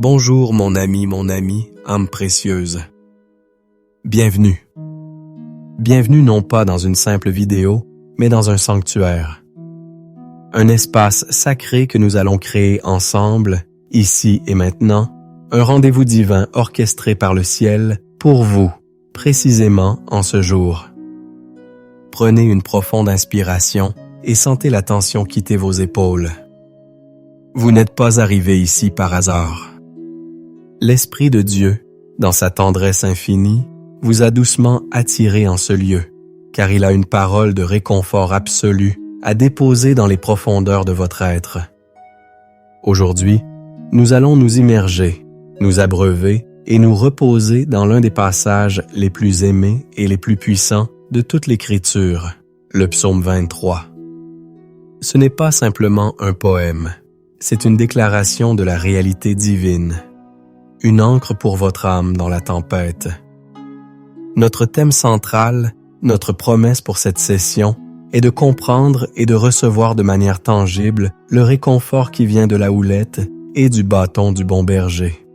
Bonjour mon ami, âme précieuse. Bienvenue. Bienvenue non pas dans une simple vidéo, mais dans un sanctuaire. Un espace sacré que nous allons créer ensemble, ici et maintenant, un rendez-vous divin orchestré par le ciel pour vous, précisément en ce jour. Prenez une profonde inspiration et sentez la tension quitter vos épaules. Vous n'êtes pas arrivé ici par hasard. L'Esprit de Dieu, dans sa tendresse infinie, vous a doucement attiré en ce lieu, car il a une parole de réconfort absolu à déposer dans les profondeurs de votre être. Aujourd'hui, nous allons nous immerger, nous abreuver et nous reposer dans l'un des passages les plus aimés et les plus puissants de toute l'Écriture, le psaume 23. Ce n'est pas simplement un poème, c'est une déclaration de la réalité divine, une ancre pour votre âme dans la tempête. Notre thème central, notre promesse pour cette session, est de comprendre et de recevoir de manière tangible le réconfort qui vient de la houlette et du bâton du bon berger.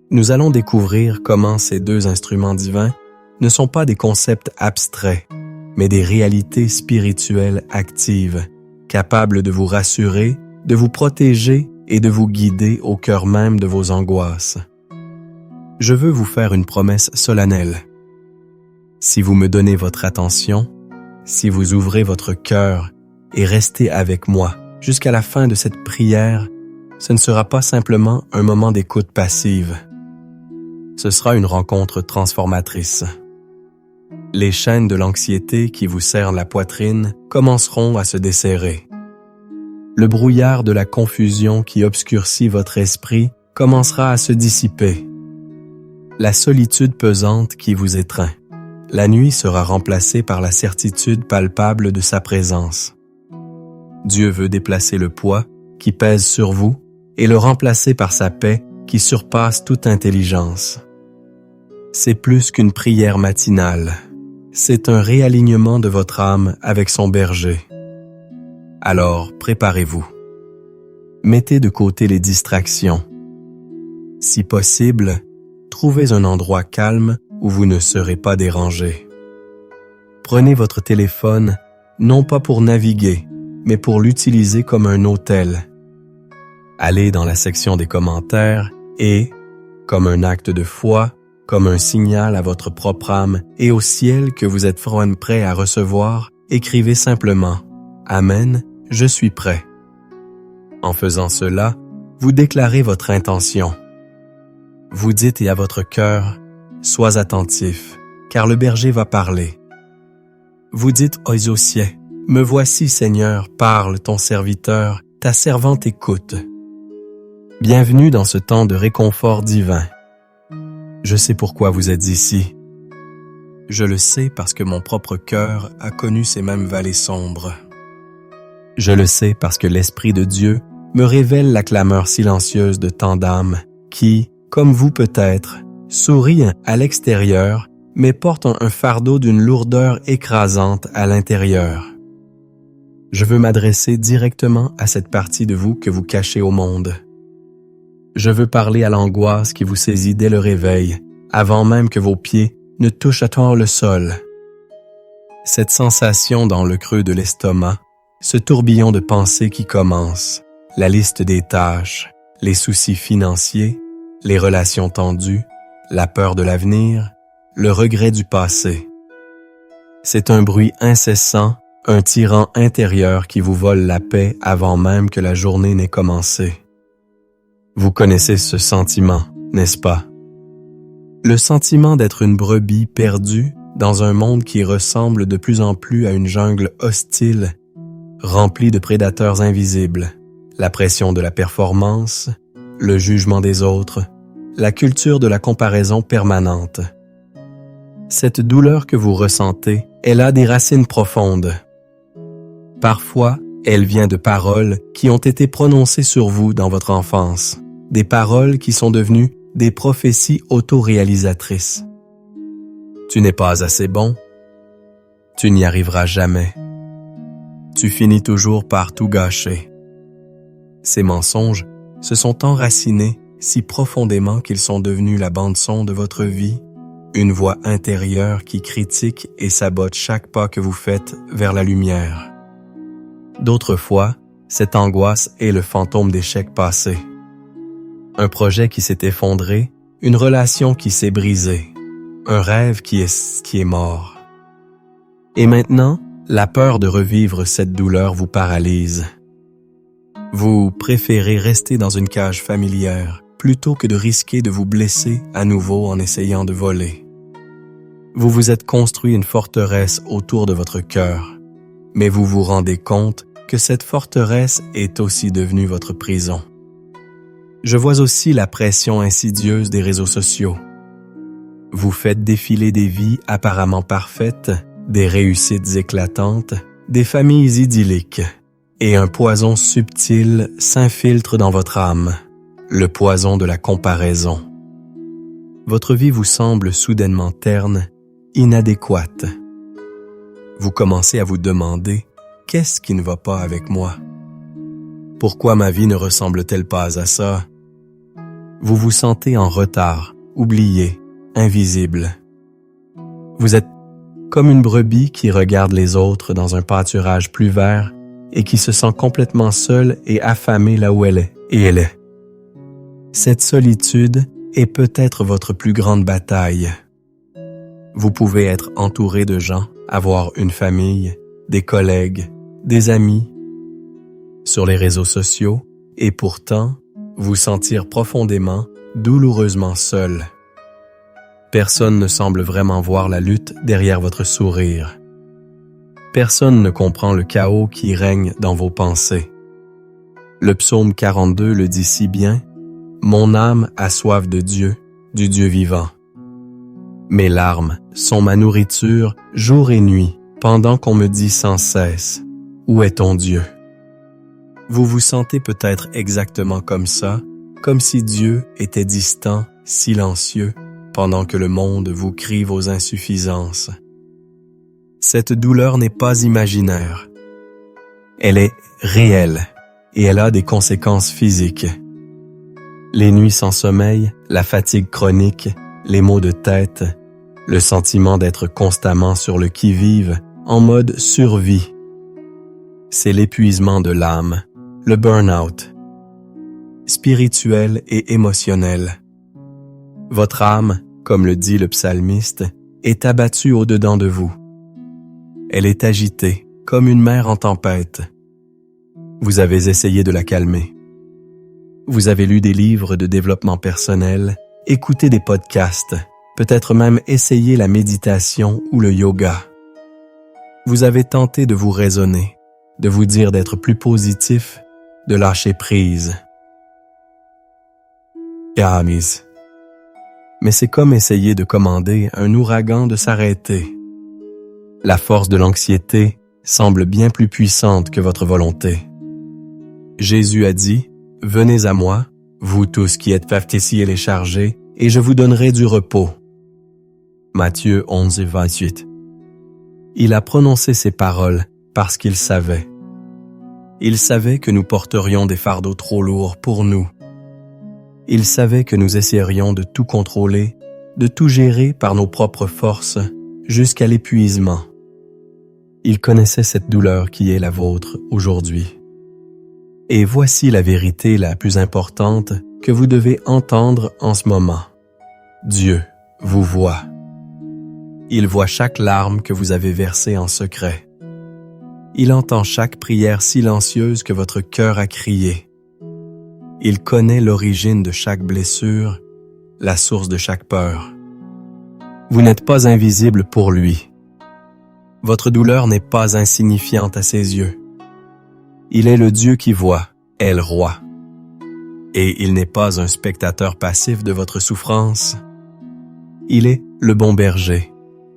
Nous allons découvrir comment ces deux instruments divins ne sont pas des concepts abstraits, mais des réalités spirituelles actives, capables de vous rassurer, de vous protéger et de vous guider au cœur même de vos angoisses. Je veux vous faire une promesse solennelle. Si vous me donnez votre attention, si vous ouvrez votre cœur et restez avec moi jusqu'à la fin de cette prière, ce ne sera pas simplement un moment d'écoute passive. Ce sera une rencontre transformatrice. Les chaînes de l'anxiété qui vous serrent la poitrine commenceront à se desserrer. Le brouillard de la confusion qui obscurcit votre esprit commencera à se dissiper. La solitude pesante qui vous étreint. La nuit sera remplacée par la certitude palpable de sa présence. Dieu veut déplacer le poids qui pèse sur vous et le remplacer par sa paix qui surpasse toute intelligence. C'est plus qu'une prière matinale. C'est un réalignement de votre âme avec son berger. Alors, préparez-vous. Mettez de côté les distractions. Si possible, trouvez un endroit calme où vous ne serez pas dérangé. Prenez votre téléphone, non pas pour naviguer, mais pour l'utiliser comme un hôtel. Allez dans la section des commentaires et, comme un acte de foi, comme un signal à votre propre âme et au ciel que vous êtes prêt à recevoir, écrivez simplement « Amen, je suis prêt ». En faisant cela, vous déclarez votre intention. Vous dites et à votre cœur « Sois attentif, car le berger va parler ». Vous dites « Oisiosier, me voici Seigneur, parle ton serviteur, ta servante écoute ». Bienvenue dans ce temps de réconfort divin. Je sais pourquoi vous êtes ici. Je le sais parce que mon propre cœur a connu ces mêmes vallées sombres. Je le sais parce que l'Esprit de Dieu me révèle la clameur silencieuse de tant d'âmes qui, comme vous peut-être, sourient à l'extérieur, mais portent un fardeau d'une lourdeur écrasante à l'intérieur. Je veux m'adresser directement à cette partie de vous que vous cachez au monde. Je veux parler à l'angoisse qui vous saisit dès le réveil, avant même que vos pieds ne touchent à terre le sol. Cette sensation dans le creux de l'estomac, ce tourbillon de pensées qui commence, la liste des tâches, les soucis financiers, les relations tendues, la peur de l'avenir, le regret du passé. C'est un bruit incessant, un tyran intérieur qui vous vole la paix avant même que la journée n'ait commencé. Vous connaissez ce sentiment, n'est-ce pas? Le sentiment d'être une brebis perdue dans un monde qui ressemble de plus en plus à une jungle hostile, remplie de prédateurs invisibles, la pression de la performance, le jugement des autres, la culture de la comparaison permanente. Cette douleur que vous ressentez, elle a des racines profondes. Parfois, elle vient de paroles qui ont été prononcées sur vous dans votre enfance, des paroles qui sont devenues des prophéties autoréalisatrices. Tu n'es pas assez bon. Tu n'y arriveras jamais. Tu finis toujours par tout gâcher. Ces mensonges se sont enracinés si profondément qu'ils sont devenus la bande-son de votre vie, une voix intérieure qui critique et sabote chaque pas que vous faites vers la lumière. D'autres fois, cette angoisse est le fantôme d'échecs passés. Un projet qui s'est effondré, une relation qui s'est brisée, un rêve qui est mort. Et maintenant, la peur de revivre cette douleur vous paralyse. Vous préférez rester dans une cage familière plutôt que de risquer de vous blesser à nouveau en essayant de voler. Vous vous êtes construit une forteresse autour de votre cœur, mais vous vous rendez compte que cette forteresse est aussi devenue votre prison. Je vois aussi la pression insidieuse des réseaux sociaux. Vous faites défiler des vies apparemment parfaites, des réussites éclatantes, des familles idylliques, et un poison subtil s'infiltre dans votre âme, le poison de la comparaison. Votre vie vous semble soudainement terne, inadéquate. Vous commencez à vous demander « Qu'est-ce qui ne va pas avec moi? Pourquoi ma vie ne ressemble-t-elle pas à ça? » Vous vous sentez en retard, oublié, invisible. Vous êtes comme une brebis qui regarde les autres dans un pâturage plus vert et qui se sent complètement seule et affamée là où elle est, et elle est. Cette solitude est peut-être votre plus grande bataille. Vous pouvez être entouré de gens, avoir une famille, des collègues, des amis, sur les réseaux sociaux, et pourtant, vous sentir profondément, douloureusement seul. Personne ne semble vraiment voir la lutte derrière votre sourire. Personne ne comprend le chaos qui règne dans vos pensées. Le psaume 42 le dit si bien, « Mon âme a soif de Dieu, du Dieu vivant. Mes larmes sont ma nourriture jour et nuit, pendant qu'on me dit sans cesse, « Où est ton Dieu? » Vous vous sentez peut-être exactement comme ça, comme si Dieu était distant, silencieux, pendant que le monde vous crie vos insuffisances. Cette douleur n'est pas imaginaire. Elle est réelle et elle a des conséquences physiques. Les nuits sans sommeil, la fatigue chronique, les maux de tête, le sentiment d'être constamment sur le qui-vive, en mode survie. C'est l'épuisement de l'âme, le burn-out, spirituel et émotionnel. Votre âme, comme le dit le psalmiste, est abattue au-dedans de vous. Elle est agitée, comme une mer en tempête. Vous avez essayé de la calmer. Vous avez lu des livres de développement personnel, écouté des podcasts, peut-être même essayé la méditation ou le yoga. Vous avez tenté de vous raisonner, de vous dire d'être plus positif, de lâcher prise. Camis. Mais c'est comme essayer de commander un ouragan de s'arrêter. La force de l'anxiété semble bien plus puissante que votre volonté. Jésus a dit, « Venez à moi, vous tous qui êtes fatigués et chargés, et je vous donnerai du repos. » Matthieu 11, 28. Il a prononcé ces paroles parce qu'il savait. Il savait que nous porterions des fardeaux trop lourds pour nous. Il savait que nous essaierions de tout contrôler, de tout gérer par nos propres forces, jusqu'à l'épuisement. Il connaissait cette douleur qui est la vôtre aujourd'hui. Et voici la vérité la plus importante que vous devez entendre en ce moment. Dieu vous voit. Il voit chaque larme que vous avez versée en secret. Il entend chaque prière silencieuse que votre cœur a criée. Il connaît l'origine de chaque blessure, la source de chaque peur. Vous n'êtes pas invisible pour lui. Votre douleur n'est pas insignifiante à ses yeux. Il est le Dieu qui voit, est le roi. Et il n'est pas un spectateur passif de votre souffrance. Il est le bon berger,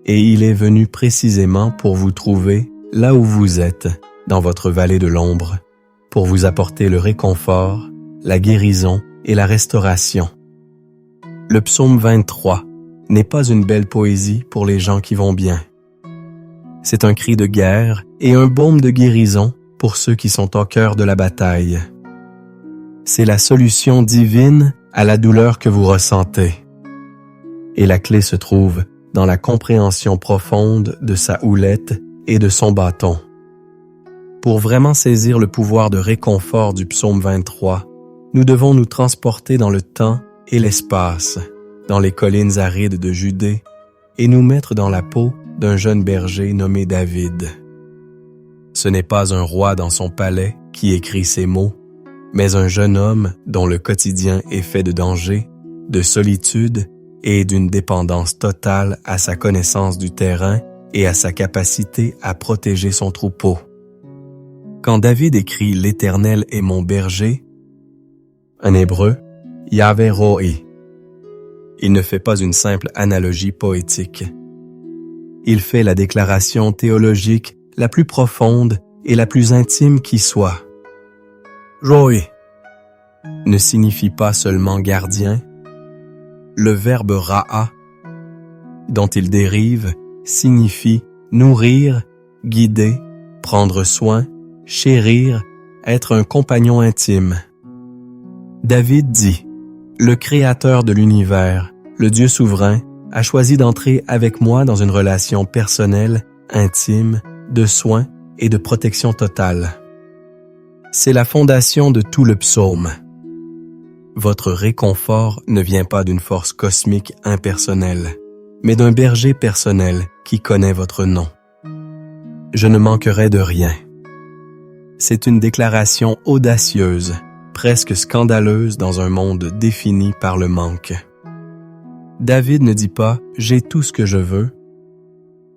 et il est venu précisément pour vous trouver là où vous êtes, dans votre vallée de l'ombre, pour vous apporter le réconfort, la guérison et la restauration. Le psaume 23 n'est pas une belle poésie pour les gens qui vont bien. C'est un cri de guerre et un baume de guérison pour ceux qui sont au cœur de la bataille. C'est la solution divine à la douleur que vous ressentez. Et la clé se trouve dans la compréhension profonde de sa houlette et de son bâton. Pour vraiment saisir le pouvoir de réconfort du psaume 23, nous devons nous transporter dans le temps et l'espace, dans les collines arides de Judée, et nous mettre dans la peau d'un jeune berger nommé David. Ce n'est pas un roi dans son palais qui écrit ces mots, mais un jeune homme dont le quotidien est fait de danger, de solitude et d'une dépendance totale à sa connaissance du terrain et à sa capacité à protéger son troupeau. Quand David écrit « L'Éternel est mon berger », en hébreu, Yahvé Rohi, il ne fait pas une simple analogie poétique. Il fait la déclaration théologique la plus profonde et la plus intime qui soit. Rohi ne signifie pas seulement gardien. Le verbe ra'a, dont il dérive, signifie nourrir, guider, prendre soin, chérir, être un compagnon intime. David dit, le Créateur de l'univers, le Dieu souverain, a choisi d'entrer avec moi dans une relation personnelle, intime, de soins et de protection totale. C'est la fondation de tout le psaume. Votre réconfort ne vient pas d'une force cosmique impersonnelle, mais d'un berger personnel qui connaît votre nom. Je ne manquerai de rien. C'est une déclaration audacieuse, presque scandaleuse dans un monde défini par le manque. David ne dit pas « j'ai tout ce que je veux »,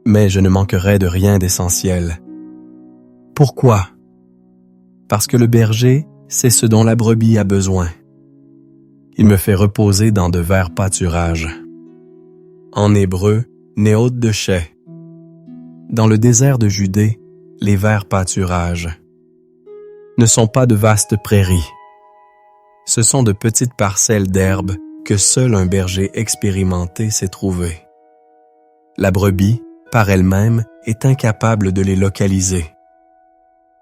mais je ne manquerai de rien d'essentiel. Pourquoi? Parce que le berger, c'est ce dont la brebis a besoin. Il me fait reposer dans de verts pâturages. En hébreu, néot de chai. Dans le désert de Judée, les verts pâturages ne sont pas de vastes prairies. Ce sont de petites parcelles d'herbe que seul un berger expérimenté sait trouver. La brebis, par elle-même, est incapable de les localiser.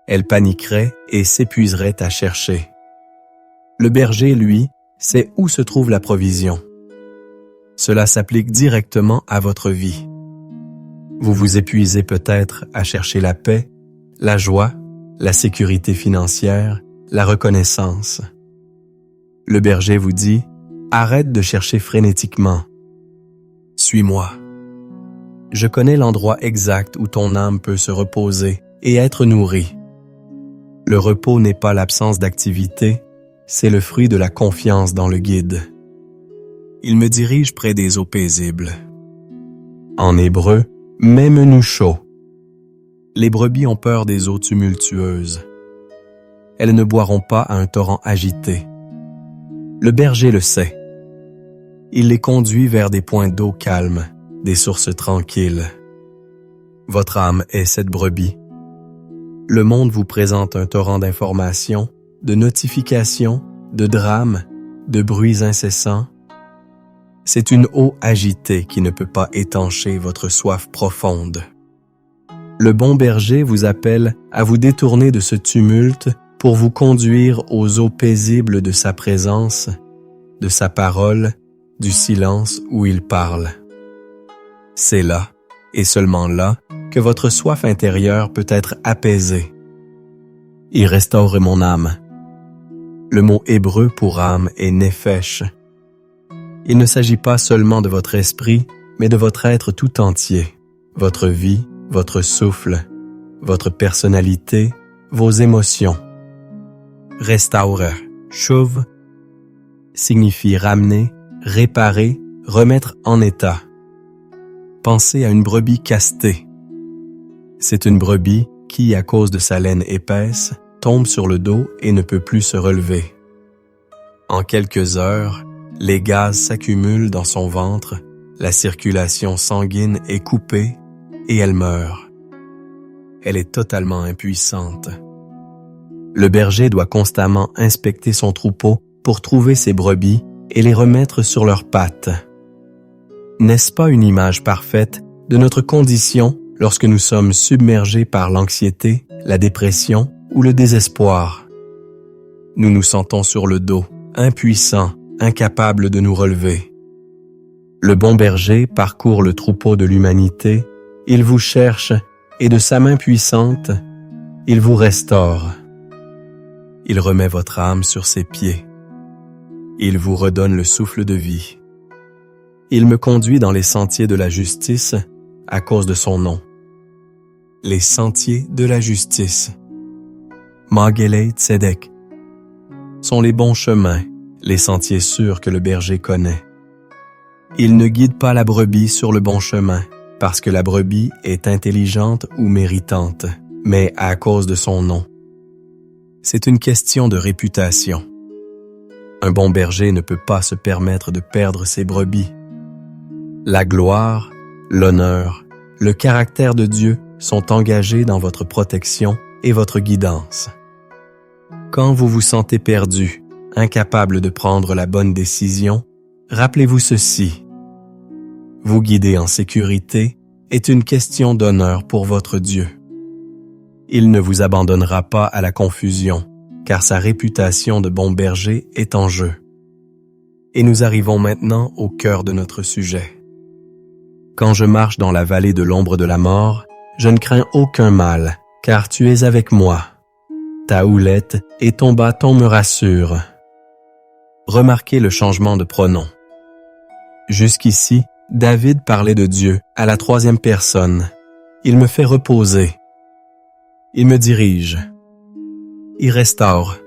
Elle paniquerait et s'épuiserait à chercher. Le berger, lui, sait où se trouve la provision. Cela s'applique directement à votre vie. Vous vous épuisez peut-être à chercher la paix, la joie, la sécurité financière, la reconnaissance. Le berger vous dit « Arrête de chercher frénétiquement. Suis-moi. Je connais l'endroit exact où ton âme peut se reposer et être nourrie. Le repos n'est pas l'absence d'activité, c'est le fruit de la confiance dans le guide. Il me dirige près des eaux paisibles. » En hébreu, « Mets-nous chaud ». Les brebis ont peur des eaux tumultueuses. Elles ne boiront pas à un torrent agité. Le berger le sait. Il les conduit vers des points d'eau calmes, des sources tranquilles. Votre âme est cette brebis. Le monde vous présente un torrent d'informations, de notifications, de drames, de bruits incessants. C'est une eau agitée qui ne peut pas étancher votre soif profonde. Le bon berger vous appelle à vous détourner de ce tumulte pour vous conduire aux eaux paisibles de sa présence, de sa parole, du silence où il parle. C'est là, et seulement là, que votre soif intérieure peut être apaisée. Il restaure mon âme. Le mot hébreu pour âme est nefesh. Il ne s'agit pas seulement de votre esprit, mais de votre être tout entier, votre vie, votre souffle, votre personnalité, vos émotions. Restaurer, shuv, signifie ramener, réparer, remettre en état. Pensez à une brebis castée. C'est une brebis qui, à cause de sa laine épaisse, tombe sur le dos et ne peut plus se relever. En quelques heures, les gaz s'accumulent dans son ventre, la circulation sanguine est coupée et elle meurt. Elle est totalement impuissante. Le berger doit constamment inspecter son troupeau pour trouver ses brebis et les remettre sur leurs pattes. N'est-ce pas une image parfaite de notre condition lorsque nous sommes submergés par l'anxiété, la dépression ou le désespoir? Nous nous sentons sur le dos, impuissants, incapable de nous relever. Le bon berger parcourt le troupeau de l'humanité, il vous cherche et de sa main puissante, il vous restaure. Il remet votre âme sur ses pieds. Il vous redonne le souffle de vie. Il me conduit dans les sentiers de la justice à cause de son nom. Les sentiers de la justice. Magelei Tzedek sont les bons chemins, les sentiers sûrs que le berger connaît. Il ne guide pas la brebis sur le bon chemin, parce que la brebis est intelligente ou méritante, mais à cause de son nom. C'est une question de réputation. Un bon berger ne peut pas se permettre de perdre ses brebis. La gloire, l'honneur, le caractère de Dieu sont engagés dans votre protection et votre guidance. Quand vous vous sentez perdu, incapable de prendre la bonne décision, rappelez-vous ceci. Vous guider en sécurité est une question d'honneur pour votre Dieu. Il ne vous abandonnera pas à la confusion, car sa réputation de bon berger est en jeu. Et nous arrivons maintenant au cœur de notre sujet. Quand je marche dans la vallée de l'ombre de la mort, je ne crains aucun mal, car tu es avec moi. Ta houlette et ton bâton me rassurent. Remarquez le changement de pronom. Jusqu'ici, David parlait de Dieu à la troisième personne. Il me fait reposer. Il me dirige. Il restaure.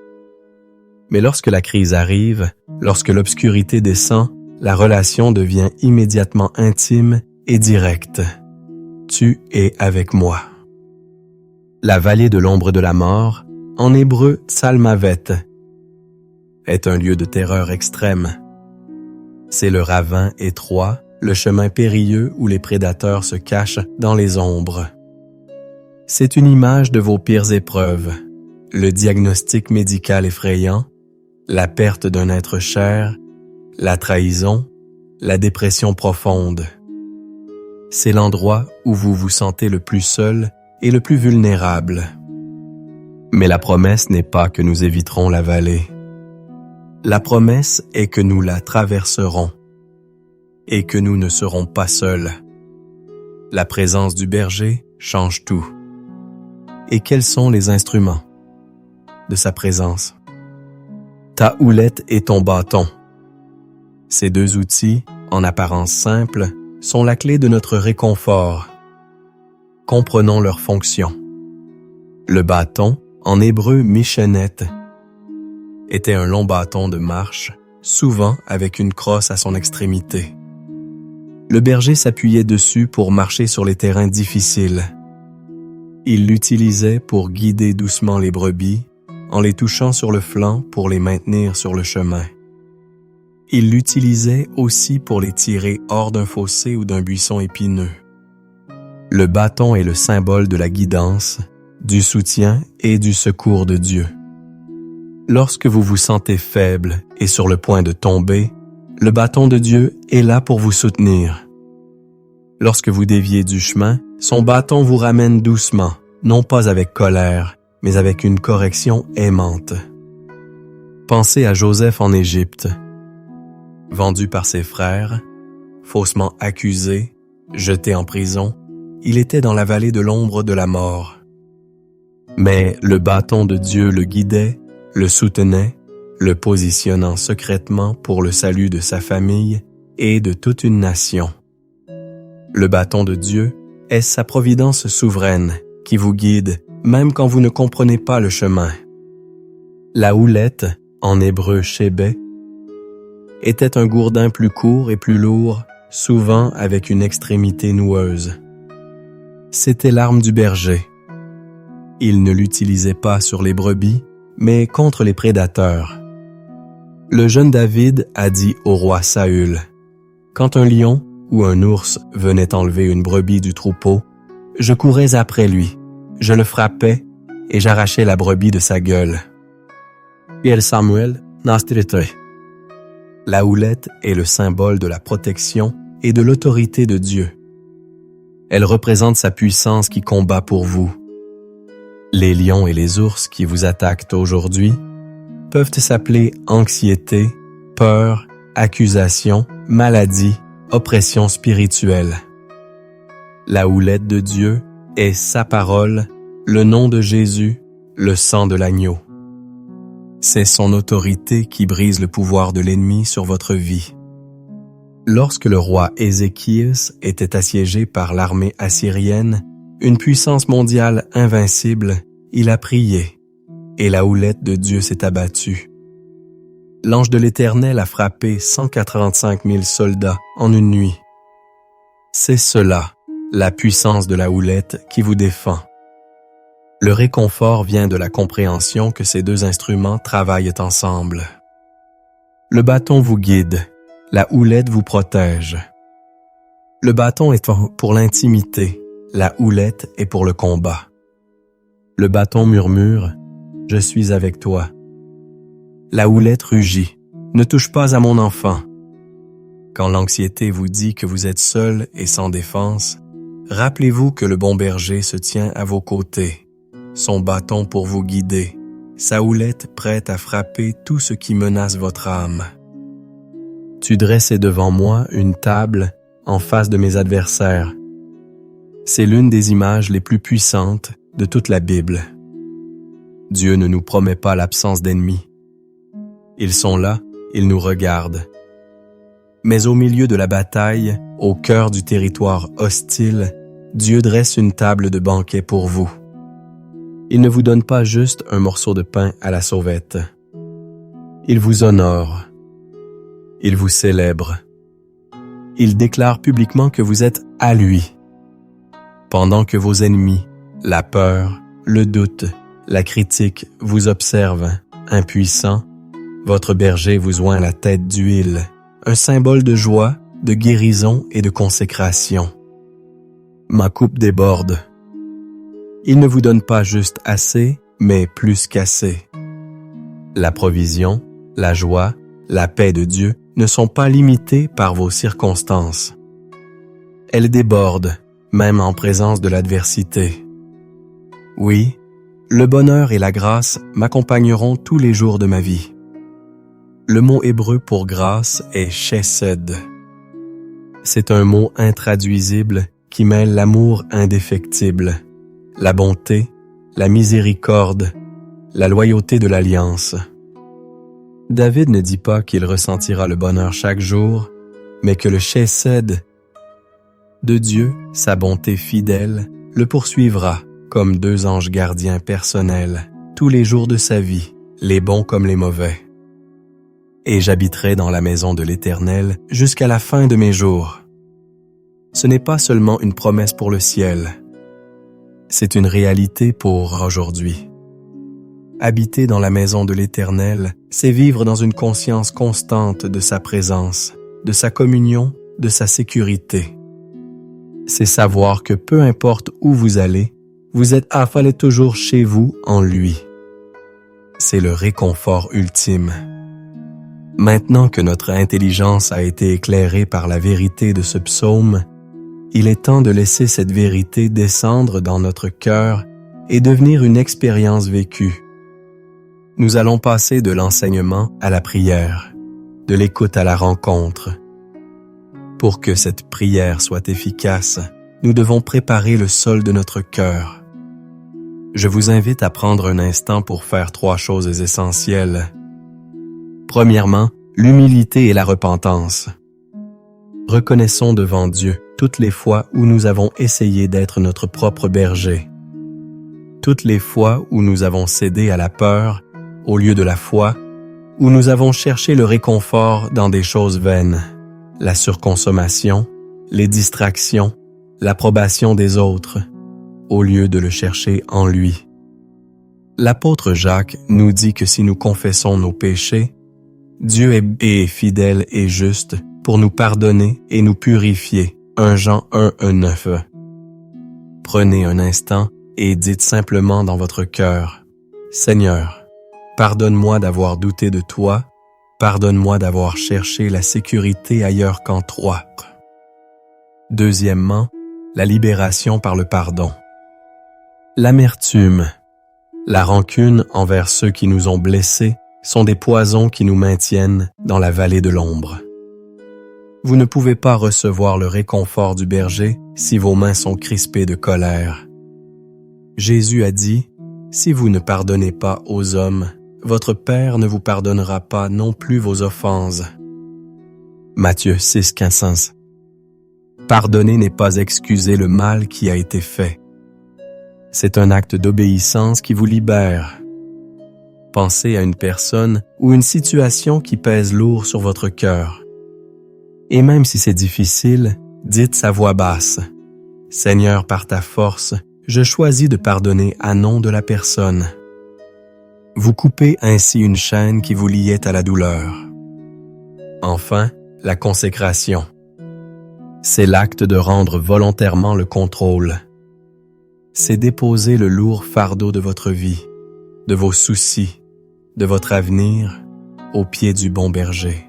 Mais lorsque la crise arrive, lorsque l'obscurité descend, la relation devient immédiatement intime et directe. Tu es avec moi. La vallée de l'ombre de la mort, en hébreu Tsalmavet, est un lieu de terreur extrême. C'est le ravin étroit, le chemin périlleux où les prédateurs se cachent dans les ombres. C'est une image de vos pires épreuves, le diagnostic médical effrayant, la perte d'un être cher, la trahison, la dépression profonde. C'est l'endroit où vous vous sentez le plus seul et le plus vulnérable. Mais la promesse n'est pas que nous éviterons la vallée. La promesse est que nous la traverserons et que nous ne serons pas seuls. La présence du berger change tout. Et quels sont les instruments de sa présence? Ta houlette et ton bâton. Ces deux outils, en apparence simples, sont la clé de notre réconfort. Comprenons leur fonction. Le bâton, en hébreu mishenet, était un long bâton de marche, souvent avec une crosse à son extrémité. Le berger s'appuyait dessus pour marcher sur les terrains difficiles. Il l'utilisait pour guider doucement les brebis, en les touchant sur le flanc pour les maintenir sur le chemin. Il l'utilisait aussi pour les tirer hors d'un fossé ou d'un buisson épineux. Le bâton est le symbole de la guidance, du soutien et du secours de Dieu. Lorsque vous vous sentez faible et sur le point de tomber, le bâton de Dieu est là pour vous soutenir. Lorsque vous déviez du chemin, son bâton vous ramène doucement, non pas avec colère, mais avec une correction aimante. Pensez à Joseph en Égypte. Vendu par ses frères, faussement accusé, jeté en prison, il était dans la vallée de l'ombre de la mort. Mais le bâton de Dieu le guidait, le soutenait, le positionnant secrètement pour le salut de sa famille et de toute une nation. Le bâton de Dieu est sa providence souveraine qui vous guide même quand vous ne comprenez pas le chemin. La houlette, en hébreu shébé, était un gourdin plus court et plus lourd, souvent avec une extrémité noueuse. C'était l'arme du berger. Il ne l'utilisait pas sur les brebis, mais contre les prédateurs. Le jeune David a dit au roi Saül, « Quand un lion ou un ours venait enlever une brebis du troupeau, je courais après lui, je le frappais et j'arrachais la brebis de sa gueule. » Pierre Samuel Nastrité. La houlette est le symbole de la protection et de l'autorité de Dieu. Elle représente sa puissance qui combat pour vous. Les lions et les ours qui vous attaquent aujourd'hui peuvent s'appeler anxiété, peur accusation, maladie, oppression spirituelle. La houlette de Dieu est sa parole, le nom de Jésus, le sang de l'agneau. C'est son autorité qui brise le pouvoir de l'ennemi sur votre vie. Lorsque le roi Ézéchias était assiégé par l'armée assyrienne, une puissance mondiale invincible, il a prié, et la houlette de Dieu s'est abattue. L'ange de l'Éternel a frappé 185 000 soldats en une nuit. C'est cela, la puissance de la houlette qui vous défend. Le réconfort vient de la compréhension que ces deux instruments travaillent ensemble. Le bâton vous guide, la houlette vous protège. Le bâton est pour l'intimité, la houlette est pour le combat. Le bâton murmure « Je suis avec toi ». La houlette rugit « Ne touche pas à mon enfant ». Quand l'anxiété vous dit que vous êtes seul et sans défense, rappelez-vous que le bon berger se tient à vos côtés, son bâton pour vous guider, sa houlette prête à frapper tout ce qui menace votre âme. Tu dressais devant moi une table en face de mes adversaires. C'est l'une des images les plus puissantes de toute la Bible. Dieu ne nous promet pas l'absence d'ennemis. Ils sont là, ils nous regardent. Mais au milieu de la bataille, au cœur du territoire hostile, Dieu dresse une table de banquet pour vous. Il ne vous donne pas juste un morceau de pain à la sauvette. Il vous honore. Il vous célèbre. Il déclare publiquement que vous êtes à lui. Pendant que vos ennemis, la peur, le doute, la critique vous observent, impuissants, votre berger vous oint la tête d'huile, un symbole de joie, de guérison et de consécration. Ma coupe déborde. Il ne vous donne pas juste assez, mais plus qu'assez. La provision, la joie, la paix de Dieu ne sont pas limitées par vos circonstances. Elles débordent, même en présence de l'adversité. Oui, le bonheur et la grâce m'accompagneront tous les jours de ma vie. Le mot hébreu pour grâce est chesed. C'est un mot intraduisible qui mêle l'amour indéfectible, la bonté, la miséricorde, la loyauté de l'alliance. David ne dit pas qu'il ressentira le bonheur chaque jour, mais que le chesed de Dieu, sa bonté fidèle, le poursuivra comme deux anges gardiens personnels tous les jours de sa vie, les bons comme les mauvais. Et j'habiterai dans la maison de l'Éternel jusqu'à la fin de mes jours. Ce n'est pas seulement une promesse pour le ciel, c'est une réalité pour aujourd'hui. Habiter dans la maison de l'Éternel, c'est vivre dans une conscience constante de sa présence, de sa communion, de sa sécurité. C'est savoir que peu importe où vous allez, vous êtes affalé toujours chez vous en lui. C'est le réconfort ultime. Maintenant que notre intelligence a été éclairée par la vérité de ce psaume, il est temps de laisser cette vérité descendre dans notre cœur et devenir une expérience vécue. Nous allons passer de l'enseignement à la prière, de l'écoute à la rencontre. Pour que cette prière soit efficace, nous devons préparer le sol de notre cœur. Je vous invite à prendre un instant pour faire 3 choses essentielles. Premièrement, l'humilité et la repentance. Reconnaissons devant Dieu toutes les fois où nous avons essayé d'être notre propre berger. Toutes les fois où nous avons cédé à la peur au lieu de la foi, où nous avons cherché le réconfort dans des choses vaines, la surconsommation, les distractions, l'approbation des autres, au lieu de le chercher en lui. L'apôtre Jacques nous dit que si nous confessons nos péchés, Dieu est fidèle et juste pour nous pardonner et nous purifier. 1 Jean 1:9. Prenez un instant et dites simplement dans votre cœur, « Seigneur, pardonne-moi d'avoir douté de toi, pardonne-moi d'avoir cherché la sécurité ailleurs qu'en toi. » Deuxièmement, la libération par le pardon. L'amertume, la rancune envers ceux qui nous ont blessés sont des poisons qui nous maintiennent dans la vallée de l'ombre. Vous ne pouvez pas recevoir le réconfort du berger si vos mains sont crispées de colère. Jésus a dit, « Si vous ne pardonnez pas aux hommes, votre Père ne vous pardonnera pas non plus vos offenses. » Matthieu 6,15. Pardonner n'est pas excuser le mal qui a été fait. C'est un acte d'obéissance qui vous libère. Pensez à une personne ou une situation qui pèse lourd sur votre cœur. Et même si c'est difficile, dites à voix basse, « Seigneur, par ta force, je choisis de pardonner à nom de la personne. » Vous coupez ainsi une chaîne qui vous liait à la douleur. Enfin, la consécration. C'est l'acte de rendre volontairement le contrôle. C'est déposer le lourd fardeau de votre vie, de vos soucis, de votre avenir, aux pieds du bon berger.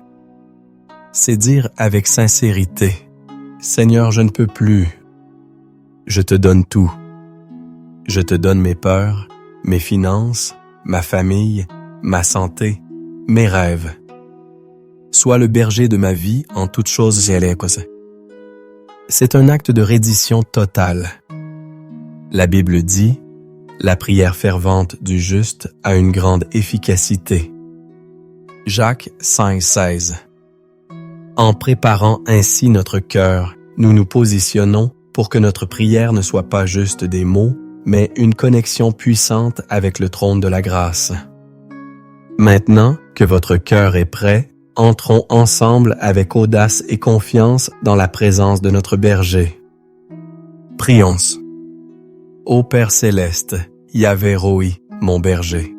C'est dire avec sincérité, « Seigneur, je ne peux plus. Je te donne tout. Je te donne mes peurs, mes finances, ma famille, ma santé, mes rêves. Sois le berger de ma vie en toutes choses. » C'est un acte de reddition totale. La Bible dit, « La prière fervente du juste a une grande efficacité. » Jacques 5,16. En préparant ainsi notre cœur, nous nous positionnons pour que notre prière ne soit pas juste des mots, mais une connexion puissante avec le trône de la grâce. Maintenant que votre cœur est prêt, entrons ensemble avec audace et confiance dans la présence de notre berger. Prions. Ô Père céleste, Yahvé Roi, mon berger,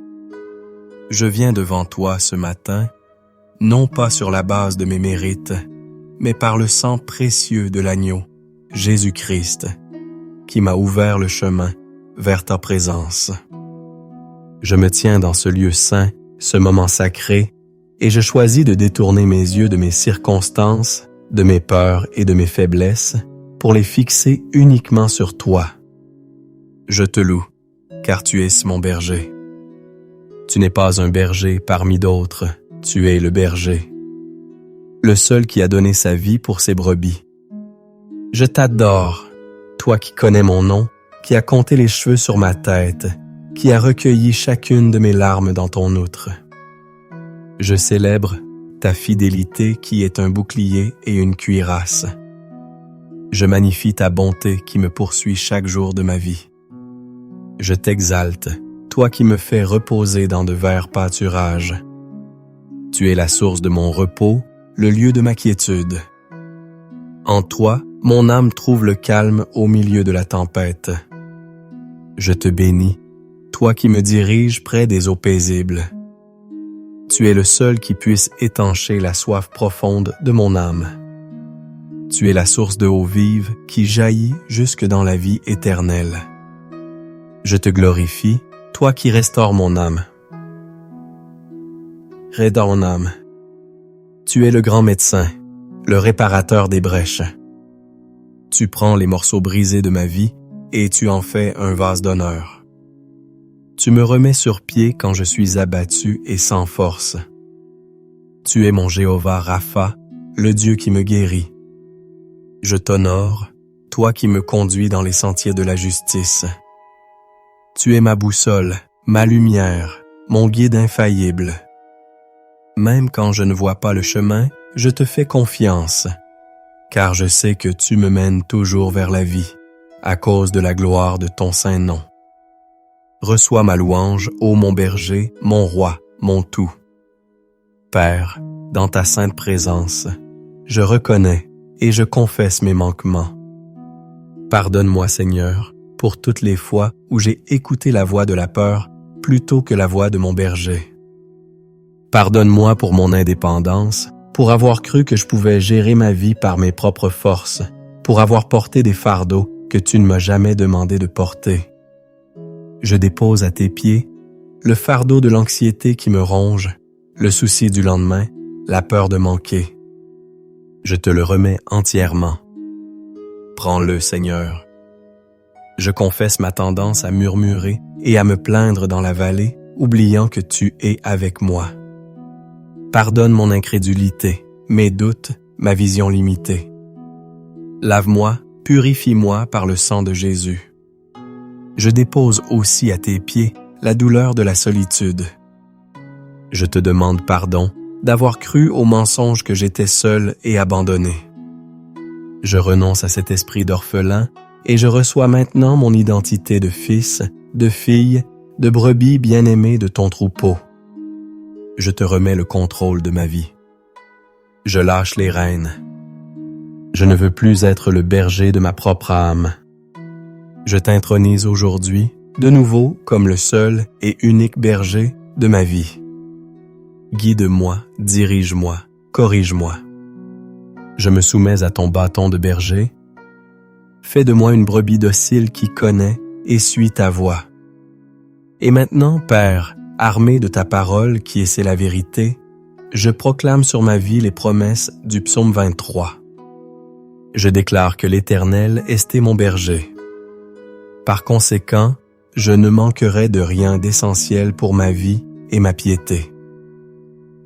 je viens devant toi ce matin, non pas sur la base de mes mérites, mais par le sang précieux de l'agneau, Jésus-Christ, qui m'a ouvert le chemin vers ta présence. Je me tiens dans ce lieu saint, ce moment sacré, et je choisis de détourner mes yeux de mes circonstances, de mes peurs et de mes faiblesses, pour les fixer uniquement sur toi. Je te loue, car tu es mon berger. Tu n'es pas un berger parmi d'autres, tu es le berger, le seul qui a donné sa vie pour ses brebis. Je t'adore, toi qui connais mon nom, qui as compté les cheveux sur ma tête, qui as recueilli chacune de mes larmes dans ton outre. Je célèbre ta fidélité qui est un bouclier et une cuirasse. Je magnifie ta bonté qui me poursuit chaque jour de ma vie. Je t'exalte, toi qui me fais reposer dans de verts pâturages. Tu es la source de mon repos, le lieu de ma quiétude. En toi, mon âme trouve le calme au milieu de la tempête. Je te bénis, toi qui me diriges près des eaux paisibles. Tu es le seul qui puisse étancher la soif profonde de mon âme. Tu es la source de eau vive qui jaillit jusque dans la vie éternelle. Je te glorifie, toi qui restaures mon âme. Restaure mon âme. Tu es le grand médecin, le réparateur des brèches. Tu prends les morceaux brisés de ma vie et tu en fais un vase d'honneur. Tu me remets sur pied quand je suis abattu et sans force. Tu es mon Jéhovah Rapha, le Dieu qui me guérit. Je t'honore, toi qui me conduis dans les sentiers de la justice. Tu es ma boussole, ma lumière, mon guide infaillible. Même quand je ne vois pas le chemin, je te fais confiance, car je sais que tu me mènes toujours vers la vie, à cause de la gloire de ton saint nom. Reçois ma louange, ô mon berger, mon roi, mon tout. Père, dans ta sainte présence, je reconnais et je confesse mes manquements. Pardonne-moi, Seigneur, pour toutes les fois où j'ai écouté la voix de la peur plutôt que la voix de mon berger. Pardonne-moi pour mon indépendance, pour avoir cru que je pouvais gérer ma vie par mes propres forces, pour avoir porté des fardeaux que tu ne m'as jamais demandé de porter. Je dépose à tes pieds le fardeau de l'anxiété qui me ronge, le souci du lendemain, la peur de manquer. Je te le remets entièrement. Prends-le, Seigneur. Je confesse ma tendance à murmurer et à me plaindre dans la vallée, oubliant que tu es avec moi. Pardonne mon incrédulité, mes doutes ma vision limitée. Lave-moi, purifie-moi par le sang de Jésus. Je dépose aussi à tes pieds la douleur de la solitude. Je te demande pardon d'avoir cru au mensonge que j'étais seul et abandonné. Je renonce à cet esprit d'orphelin et je reçois maintenant mon identité de fils, de fille, de brebis bien-aimée de ton troupeau. Je te remets le contrôle de ma vie. Je lâche les rênes. Je ne veux plus être le berger de ma propre âme. Je t'intronise aujourd'hui, de nouveau comme le seul et unique berger de ma vie. Guide-moi, dirige-moi, corrige-moi. Je me soumets à ton bâton de berger. Fais de moi une brebis docile qui connaît et suit ta voix. Et maintenant, Père, armé de ta parole qui est la vérité, je proclame sur ma vie les promesses du psaume 23. Je déclare que l'Éternel est mon berger. Par conséquent, je ne manquerai de rien d'essentiel pour ma vie et ma piété.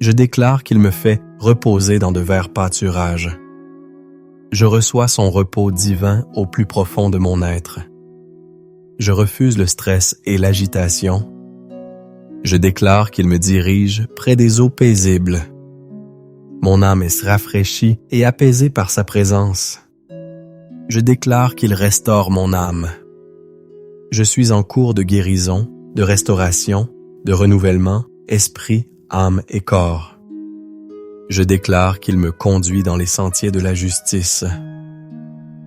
Je déclare qu'il me fait reposer dans de verts pâturages. Je reçois son repos divin au plus profond de mon être. Je refuse le stress et l'agitation. Je déclare qu'il me dirige près des eaux paisibles. Mon âme est rafraîchie et apaisée par sa présence. Je déclare qu'il restaure mon âme. Je suis en cours de guérison, de restauration, de renouvellement, esprit, âme et corps. Je déclare qu'il me conduit dans les sentiers de la justice.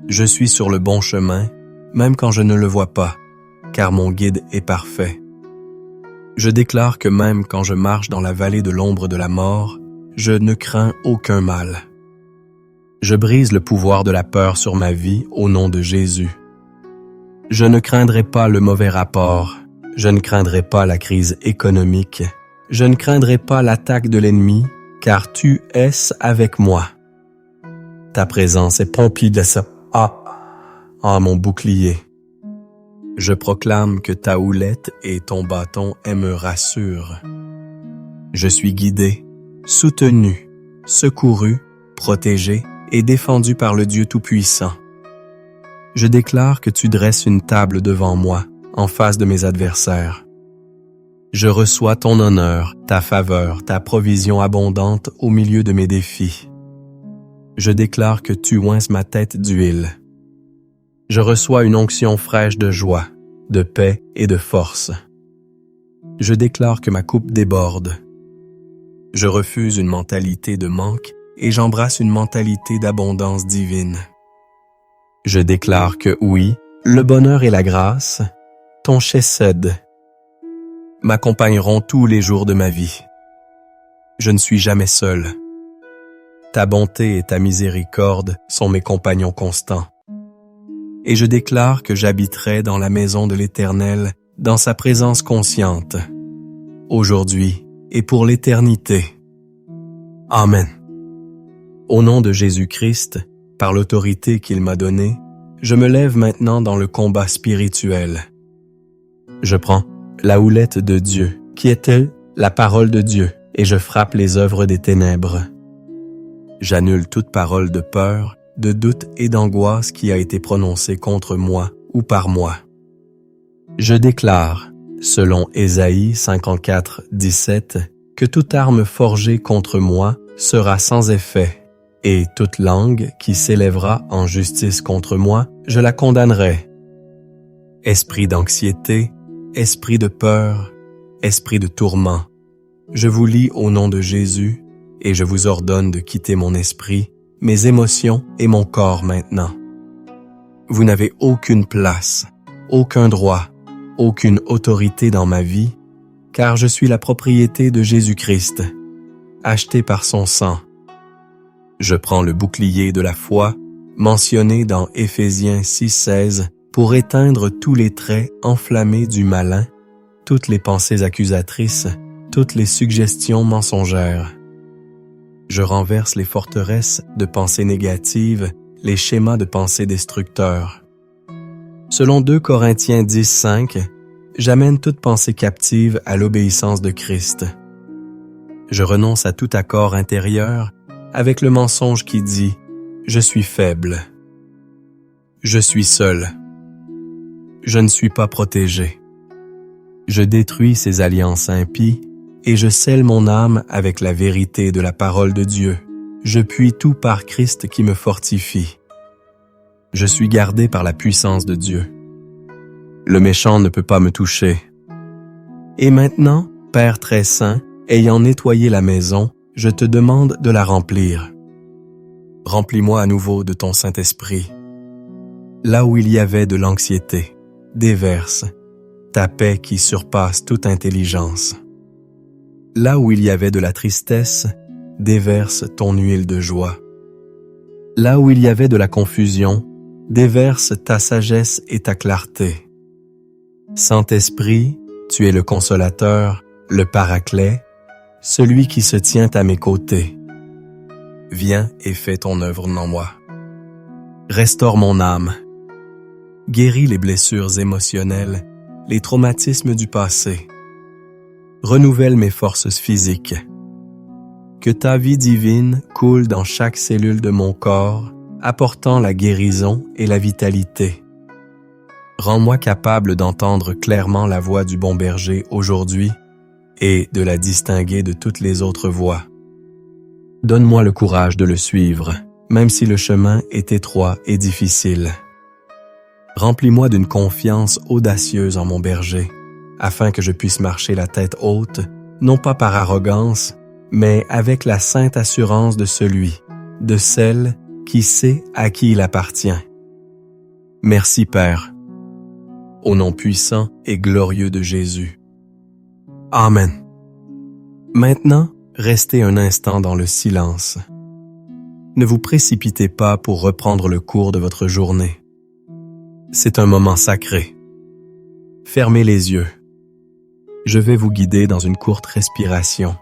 Je suis sur le bon chemin, même quand je ne le vois pas, car mon guide est parfait. Je déclare que même quand je marche dans la vallée de l'ombre de la mort, je ne crains aucun mal. Je brise le pouvoir de la peur sur ma vie au nom de Jésus. Je ne craindrai pas le mauvais rapport, je ne craindrai pas la crise économique, je ne craindrai pas l'attaque de l'ennemi, car tu es avec moi. Ta présence est remplie de ça. Mon bouclier. Je proclame que ta houlette et ton bâton me rassurent. Je suis guidé, soutenu, secouru, protégé et défendu par le Dieu Tout-Puissant. Je déclare que tu dresses une table devant moi, en face de mes adversaires. Je reçois ton honneur, ta faveur, ta provision abondante au milieu de mes défis. Je déclare que tu oinces ma tête d'huile. Je reçois une onction fraîche de joie, de paix et de force. Je déclare que ma coupe déborde. Je refuse une mentalité de manque et j'embrasse une mentalité d'abondance divine. Je déclare que oui, le bonheur et la grâce, ton chesed, m'accompagneront tous les jours de ma vie. Je ne suis jamais seul. Ta bonté et ta miséricorde sont mes compagnons constants. Et je déclare que j'habiterai dans la maison de l'Éternel, dans sa présence consciente, aujourd'hui et pour l'éternité. Amen. Au nom de Jésus-Christ, par l'autorité qu'il m'a donnée, je me lève maintenant dans le combat spirituel. Je prends la houlette de Dieu, qui est la parole de Dieu, et je frappe les œuvres des ténèbres. J'annule toute parole de peur, de doute et d'angoisse qui a été prononcée contre moi ou par moi. Je déclare, selon Ésaïe 54, 17, que toute arme forgée contre moi sera sans effet, et toute langue qui s'élèvera en justice contre moi, je la condamnerai. Esprit d'anxiété, esprit de peur, esprit de tourment, je vous lie au nom de Jésus et je vous ordonne de quitter mon esprit, mes émotions et mon corps maintenant. Vous n'avez aucune place, aucun droit, aucune autorité dans ma vie, car je suis la propriété de Jésus-Christ, acheté par son sang. Je prends le bouclier de la foi, mentionné dans Éphésiens 6,16, pour éteindre tous les traits enflammés du malin, toutes les pensées accusatrices, toutes les suggestions mensongères. Je renverse les forteresses de pensées négatives, les schémas de pensées destructeurs. Selon 2 Corinthiens 10,5, j'amène toute pensée captive à l'obéissance de Christ. Je renonce à tout accord intérieur avec le mensonge qui dit « Je suis faible. Je suis seul. Je ne suis pas protégé. Je détruis ces alliances impies et je scelle mon âme avec la vérité de la parole de Dieu. Je puis tout par Christ qui me fortifie. Je suis gardé par la puissance de Dieu. Le méchant ne peut pas me toucher. Et maintenant, Père très saint, ayant nettoyé la maison, je te demande de la remplir. Remplis-moi à nouveau de ton Saint-Esprit. Là où il y avait de l'anxiété, déverse ta paix qui surpasse toute intelligence. Là où il y avait de la tristesse, déverse ton huile de joie. Là où il y avait de la confusion, déverse ta sagesse et ta clarté. Saint-Esprit, tu es le consolateur, le paraclet, celui qui se tient à mes côtés. Viens et fais ton œuvre en moi. Restaure mon âme. Guéris les blessures émotionnelles, les traumatismes du passé. Renouvelle mes forces physiques. Que ta vie divine coule dans chaque cellule de mon corps, apportant la guérison et la vitalité. Rends-moi capable d'entendre clairement la voix du bon berger aujourd'hui et de la distinguer de toutes les autres voix. Donne-moi le courage de le suivre, même si le chemin est étroit et difficile. Remplis-moi d'une confiance audacieuse en mon berger, afin que je puisse marcher la tête haute, non pas par arrogance, mais avec la sainte assurance de celui, de celle qui sait à qui il appartient. Merci Père, au nom puissant et glorieux de Jésus. Amen. Maintenant, restez un instant dans le silence. Ne vous précipitez pas pour reprendre le cours de votre journée. C'est un moment sacré. Fermez les yeux. Je vais vous guider dans une courte respiration.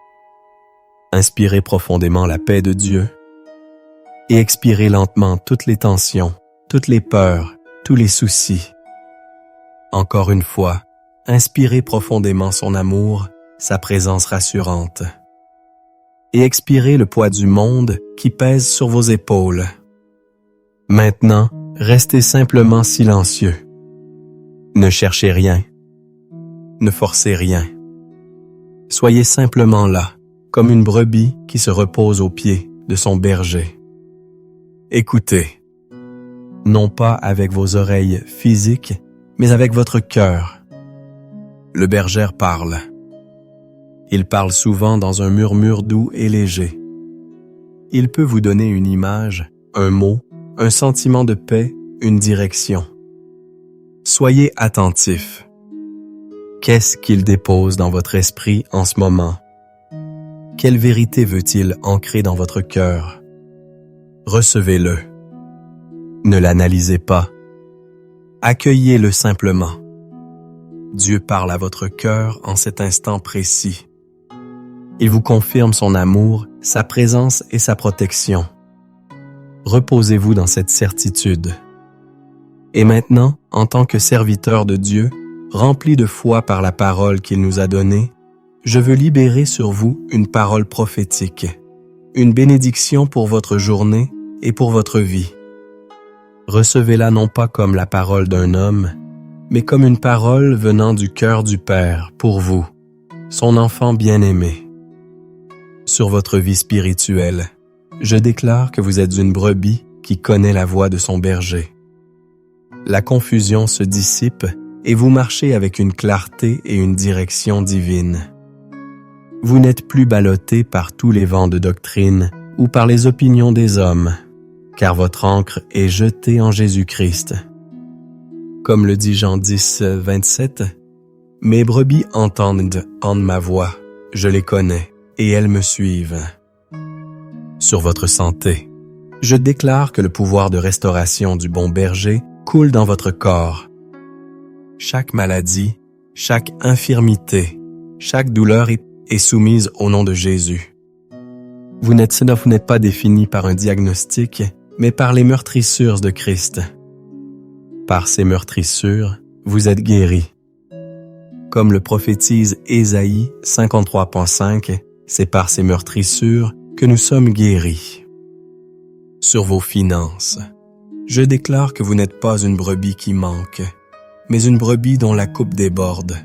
Inspirez profondément la paix de Dieu et expirez lentement toutes les tensions, toutes les peurs, tous les soucis. Encore une fois, inspirez profondément son amour, sa présence rassurante. Et expirez le poids du monde qui pèse sur vos épaules. Maintenant, restez simplement silencieux. Ne cherchez rien. Ne forcez rien. Soyez simplement là, comme une brebis qui se repose aux pieds de son berger. Écoutez, non pas avec vos oreilles physiques, mais avec votre cœur. Le berger parle. Il parle souvent dans un murmure doux et léger. Il peut vous donner une image, un mot, un sentiment de paix, une direction. Soyez attentif. Qu'est-ce qu'il dépose dans votre esprit en ce moment? Quelle vérité veut-il ancrer dans votre cœur? Recevez-le. Ne l'analysez pas. Accueillez-le simplement. Dieu parle à votre cœur en cet instant précis. Il vous confirme son amour, sa présence et sa protection. Reposez-vous dans cette certitude. Et maintenant, en tant que serviteur de Dieu, rempli de foi par la parole qu'il nous a donnée, je veux libérer sur vous une parole prophétique, une bénédiction pour votre journée et pour votre vie. Recevez-la non pas comme la parole d'un homme, mais comme une parole venant du cœur du Père pour vous, son enfant bien-aimé. Sur votre vie spirituelle, je déclare que vous êtes une brebis qui connaît la voix de son berger. La confusion se dissipe et vous marchez avec une clarté et une direction divine. Vous n'êtes plus ballotté par tous les vents de doctrine ou par les opinions des hommes, car votre ancre est jetée en Jésus-Christ. Comme le dit Jean 10, 27, « Mes brebis entendent ma voix, je les connais, et elles me suivent. » Sur votre santé, je déclare que le pouvoir de restauration du bon berger coule dans votre corps. Chaque maladie, chaque infirmité, chaque douleur est soumise au nom de Jésus. Vous n'êtes pas défini par un diagnostic, mais par les meurtrissures de Christ. Par ces meurtrissures, vous êtes guéris. Comme le prophétise Ésaïe 53.5, c'est par ces meurtrissures que nous sommes guéris. sur vos finances. Je déclare que vous n'êtes pas une brebis qui manque, mais une brebis dont la coupe déborde.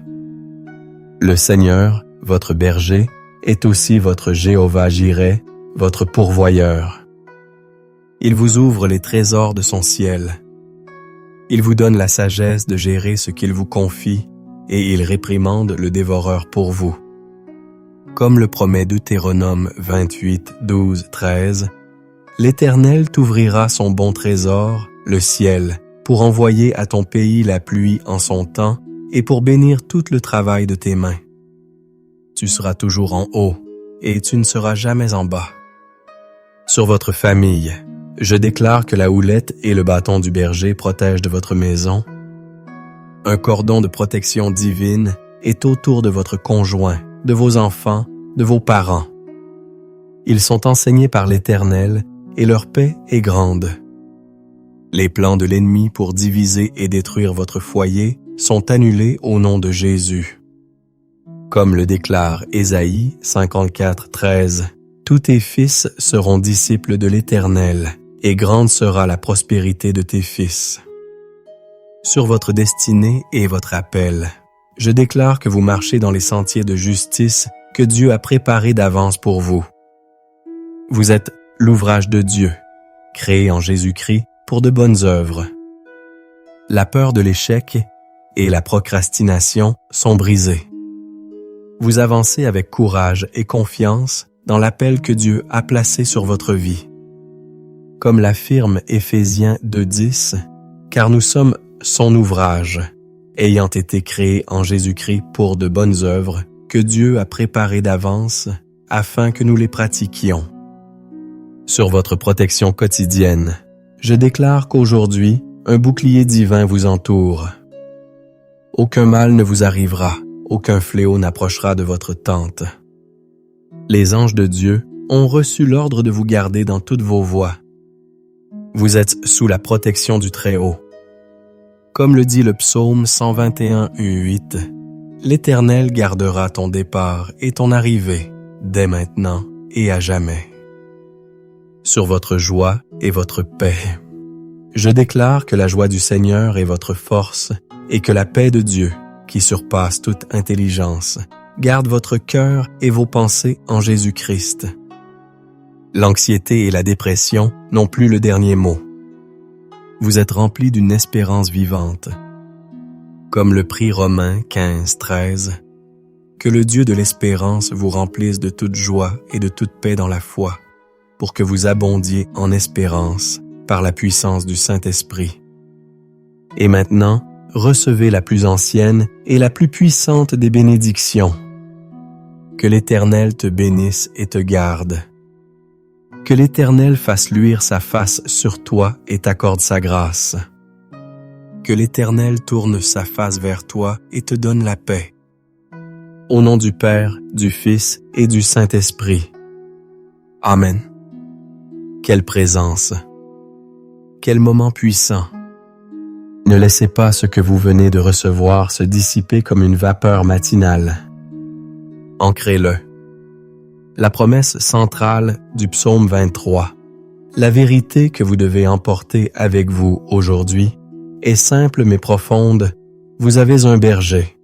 Le Seigneur, votre berger, est aussi votre Jéhovah-Jireh, votre pourvoyeur. Il vous ouvre les trésors de son ciel. Il vous donne la sagesse de gérer ce qu'il vous confie et il réprimande le dévoreur pour vous. Comme le promet Deutéronome 28, 12, 13, l'Éternel t'ouvrira son bon trésor, le ciel, pour envoyer à ton pays la pluie en son temps et pour bénir tout le travail de tes mains. Tu seras toujours en haut et tu ne seras jamais en bas. Sur votre famille, je déclare que la houlette et le bâton du berger protègent de votre maison. Un cordon de protection divine est autour de votre conjoint, de vos enfants, de vos parents. Ils sont enseignés par l'Éternel et leur paix est grande. Les plans de l'ennemi pour diviser et détruire votre foyer sont annulés au nom de Jésus. Comme le déclare Ésaïe 54, 13, tous tes fils seront disciples de l'Éternel, et grande sera la prospérité de tes fils. Sur votre destinée et votre appel, je déclare que vous marchez dans les sentiers de justice que Dieu a préparés d'avance pour vous. Vous êtes l'ouvrage de Dieu, créé en Jésus-Christ pour de bonnes œuvres. La peur de l'échec et la procrastination sont brisées. Vous avancez avec courage et confiance dans l'appel que Dieu a placé sur votre vie. Comme l'affirme Éphésiens 2:10, car nous sommes son ouvrage, ayant été créés en Jésus-Christ pour de bonnes œuvres que Dieu a préparées d'avance afin que nous les pratiquions. Sur votre protection quotidienne, je déclare qu'aujourd'hui, un bouclier divin vous entoure. Aucun mal ne vous arrivera, aucun fléau n'approchera de votre tente. Les anges de Dieu ont reçu l'ordre de vous garder dans toutes vos voies. Vous êtes sous la protection du Très-Haut. Comme le dit le psaume 121:8, l'Éternel gardera ton départ et ton arrivée, dès maintenant et à jamais. Sur votre joie et votre paix, je déclare que la joie du Seigneur est votre force et que la paix de Dieu, qui surpasse toute intelligence, garde votre cœur et vos pensées en Jésus-Christ. L'anxiété et la dépression n'ont plus le dernier mot. Vous êtes remplis d'une espérance vivante. Comme le prie Romains 15:13, que le Dieu de l'espérance vous remplisse de toute joie et de toute paix dans la foi, pour que vous abondiez en espérance par la puissance du Saint-Esprit. Et maintenant, recevez la plus ancienne et la plus puissante des bénédictions. Que l'Éternel te bénisse et te garde. Que l'Éternel fasse luire sa face sur toi et t'accorde sa grâce. Que l'Éternel tourne sa face vers toi et te donne la paix. Au nom du Père, du Fils et du Saint-Esprit. Amen. Quelle présence! Quel moment puissant! Ne laissez pas ce que vous venez de recevoir se dissiper comme une vapeur matinale. Ancrez-le. La promesse centrale du psaume 23, la vérité que vous devez emporter avec vous aujourd'hui, est simple mais profonde. Vous avez un berger.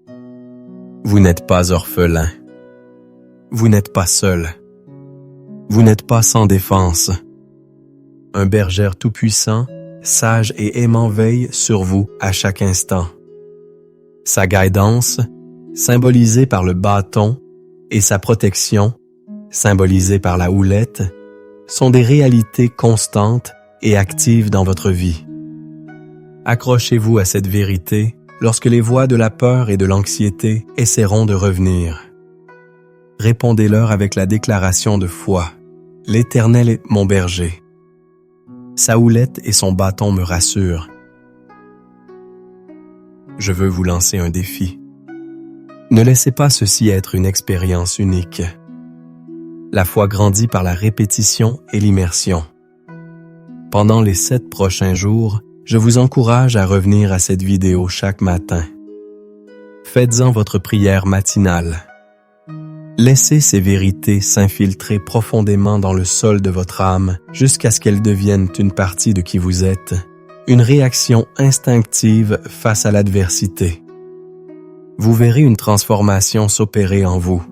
Vous n'êtes pas orphelin. Vous n'êtes pas seul. Vous n'êtes pas sans défense. Un berger tout-puissant, sage et aimant veille sur vous à chaque instant. Sa guidance, symbolisée par le bâton, et sa protection, symbolisée par la houlette, sont des réalités constantes et actives dans votre vie. Accrochez-vous à cette vérité lorsque les voix de la peur et de l'anxiété essaieront de revenir. Répondez-leur avec la déclaration de foi. L'Éternel est mon berger. Sa houlette et son bâton me rassurent. Je veux vous lancer un défi. Ne laissez pas ceci être une expérience unique. La foi grandit par la répétition et l'immersion. Pendant les 7 prochains jours, je vous encourage à revenir à cette vidéo chaque matin. Faites-en votre prière matinale. Laissez ces vérités s'infiltrer profondément dans le sol de votre âme jusqu'à ce qu'elles deviennent une partie de qui vous êtes, une réaction instinctive face à l'adversité. Vous verrez une transformation s'opérer en vous.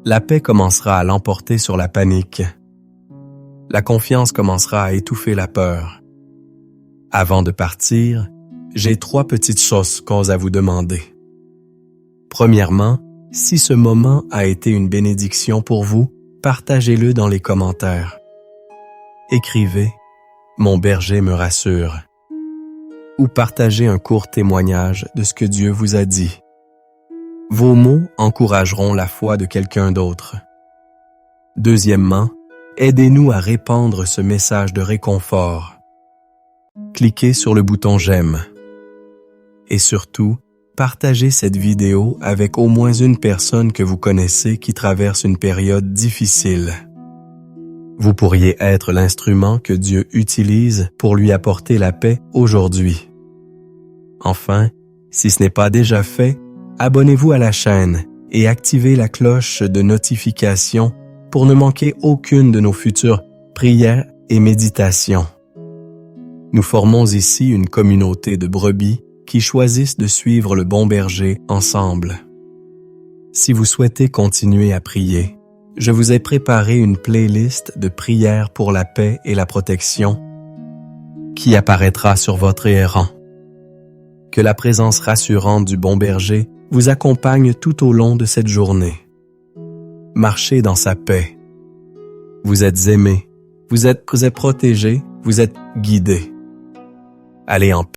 La paix commencera à l'emporter sur la panique. La confiance commencera à étouffer la peur. Avant de partir, j'ai 3 petites choses à vous demander. Premièrement, si ce moment a été une bénédiction pour vous, partagez-le dans les commentaires. Écrivez « Mon berger me rassure » ou partagez un court témoignage de ce que Dieu vous a dit. Vos mots encourageront la foi de quelqu'un d'autre. Deuxièmement, aidez-nous à répandre ce message de réconfort. Cliquez sur le bouton « J'aime ». Et surtout, partagez cette vidéo avec au moins une personne que vous connaissez qui traverse une période difficile. Vous pourriez être l'instrument que Dieu utilise pour lui apporter la paix aujourd'hui. Enfin, si ce n'est pas déjà fait, abonnez-vous à la chaîne et activez la cloche de notification pour ne manquer aucune de nos futures prières et méditations. Nous formons ici une communauté de brebis qui choisissent de suivre le bon berger ensemble. Si vous souhaitez continuer à prier, je vous ai préparé une playlist de prières pour la paix et la protection qui apparaîtra sur votre écran. Que la présence rassurante du bon berger vous accompagne tout au long de cette journée. Marchez dans sa paix. Vous êtes aimé, vous êtes protégé, vous êtes guidé. Allez en paix.